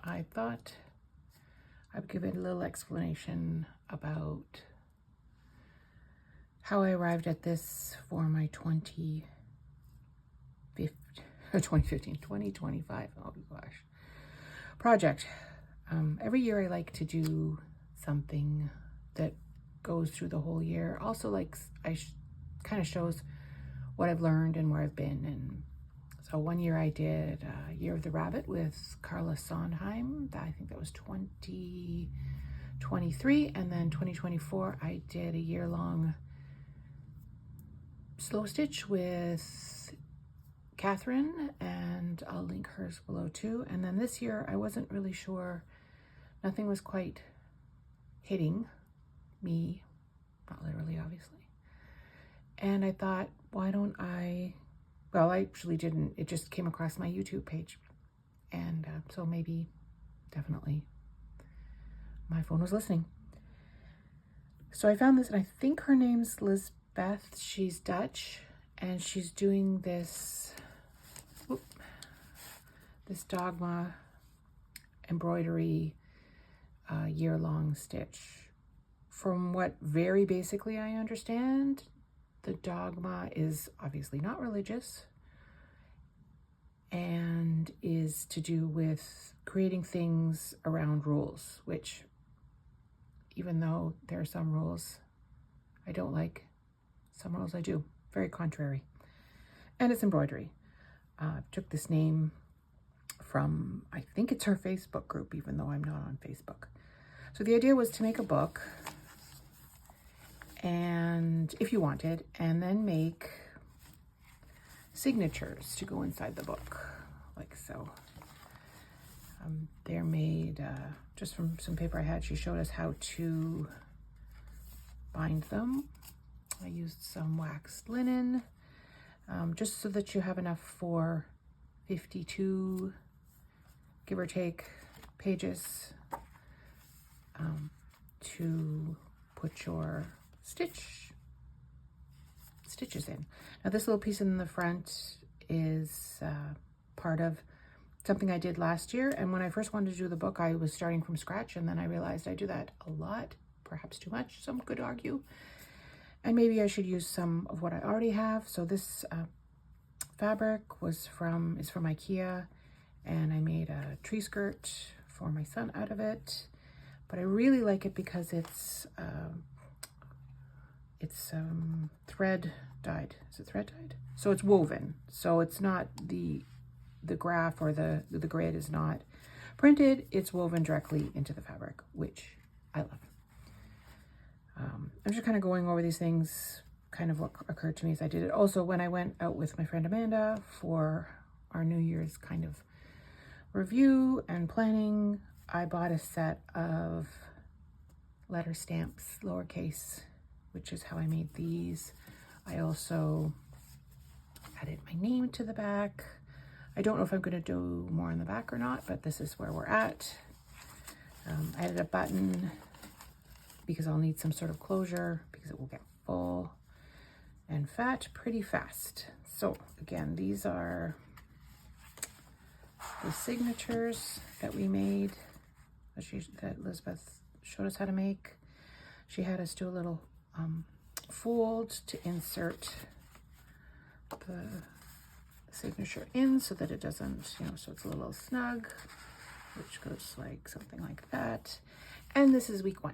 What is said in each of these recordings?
I thought I would give it a little explanation about how I arrived at this for my 2025, oh gosh, project. Every year I like to do something that goes through the whole year. Also, like, kind of shows what I've learned and where I've been. And so one year I did Year of the Rabbit with Carla Sonheim. I think that was 2023. And then 2024, I did a year-long slow stitch with Kathryn, and I'll link hers below too. And then this year, I wasn't really sure. Nothing was quite hitting me, not literally, obviously. And I thought, why don't I, well, I actually didn't. It just came across my YouTube page. And so maybe, definitely, my phone was listening. So I found this, and I think her name's Lisbeth. She's Dutch, and she's doing this, this dogma embroidery year-long stitch. From what very basically I understand, the dogma is obviously not religious and is to do with creating things around rules, which, even though there are some rules I don't like, some rules I do. Very contrary. And it's embroidery. Took this name from, I think it's her Facebook group, even though I'm not on Facebook. So the idea was to make a book, and if you wanted, and then make signatures to go inside the book, like so. They're made just from some paper I had. She showed us how to bind them. I used some waxed linen, just so that you have enough for 52, give or take, pages to put your stitches in. Now this little piece in the front is part of something I did last year, and when I first wanted to do the book, I was starting from scratch, and then I realized I do that a lot, perhaps too much, some could argue, and maybe I should use some of what I already have. So this fabric is from IKEA, and I made a tree skirt for my son out of it, but I really like it because it's thread dyed. Is it thread dyed? So it's woven. So it's not the graph or the grid is not printed. It's woven directly into the fabric, which I love. I'm just kind of going over these things, kind of what occurred to me as I did it. Also, when I went out with my friend Amanda for our New Year's kind of review and planning, I bought a set of letter stamps, lowercase, which is how I made these. I also added my name to the back. I don't know if I'm going to do more on the back or not, but this is where we're at. I added a button because I'll need some sort of closure because it will get full and fat pretty fast. So again, these are the signatures that we made, that Lisbeth showed us how to make. She had us do a little fold to insert the signature in so that it doesn't, so it's a little snug, which goes like something like that. And this is week 1.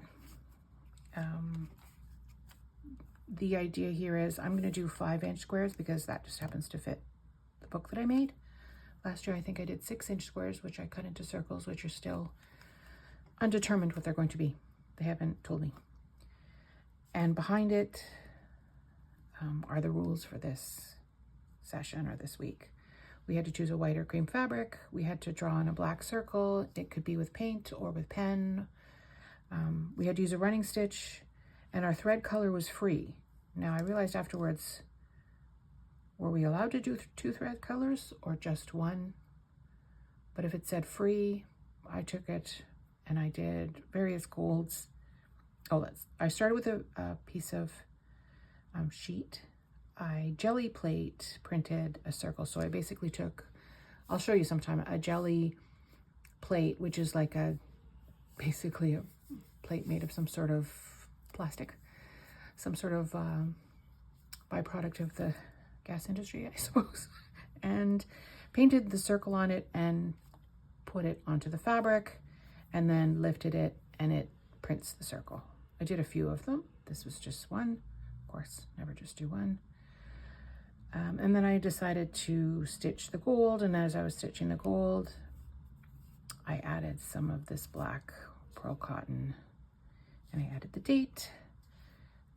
The idea here is I'm going to do 5-inch squares because that just happens to fit the book that I made. Last year I think I did 6-inch squares, which I cut into circles, which are still undetermined what they're going to be. They haven't told me. And behind it are the rules for this session or this week. We had to choose a white or cream fabric. We had to draw in a black circle. It could be with paint or with pen. We had to use a running stitch, and our thread color was free. Now I realized afterwards, were we allowed to do 2 thread colors or just 1? But if it said free, I took it and I did various golds. I started with a piece of sheet. I jelly plate printed a circle. So I basically took, I'll show you sometime, a jelly plate, which is like basically a plate made of some sort of plastic, some sort of byproduct of the gas industry, I suppose, and painted the circle on it and put it onto the fabric and then lifted it and it prints the circle. I did a few of them. This was just one. Of course, never just do one. And then I decided to stitch the gold, and as I was stitching the gold, I added some of this black pearl cotton and I added the date,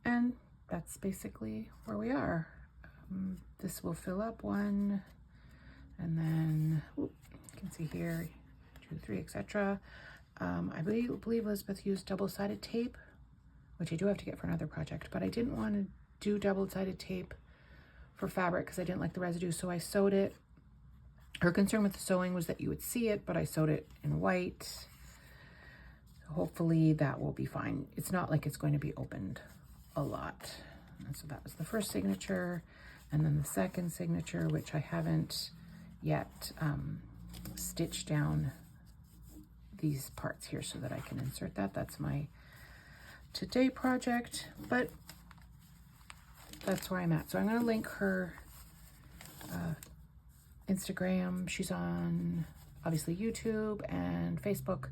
and that's basically where we are. This will fill up one, and then you can see here 2, 3, etc. I believe Lisbeth used double-sided tape, which I do have to get for another project, but I didn't want to do double-sided tape for fabric because I didn't like the residue, so I sewed it. Her concern with the sewing was that you would see it, but I sewed it in white. Hopefully that will be fine. It's not like it's going to be opened a lot. And so that was the first signature, and then the second signature, which I haven't yet stitched down these parts here so that I can insert that. That's my today project, but that's where I'm at. So I'm going to link her Instagram. She's on obviously YouTube and Facebook,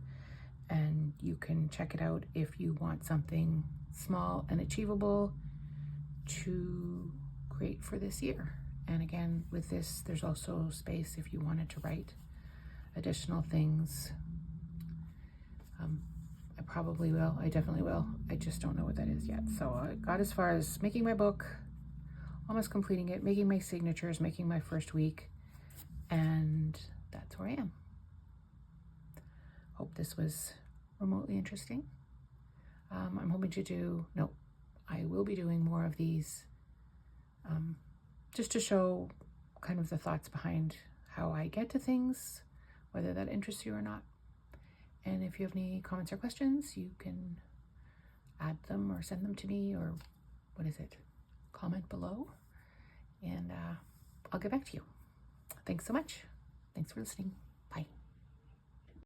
and you can check it out if you want something small and achievable to create for this year. And again, with this, there's also space if you wanted to write additional things. I probably will. I definitely will. I just don't know what that is yet. So I got as far as making my book, almost completing it, making my signatures, making my first week, and that's where I am. Hope this was remotely interesting. I'm hoping to I will be doing more of these just to show kind of the thoughts behind how I get to things, whether that interests you or not. And if you have any comments or questions, you can add them or send them to me, or comment below, and I'll get back to you. Thanks so much. Thanks for listening.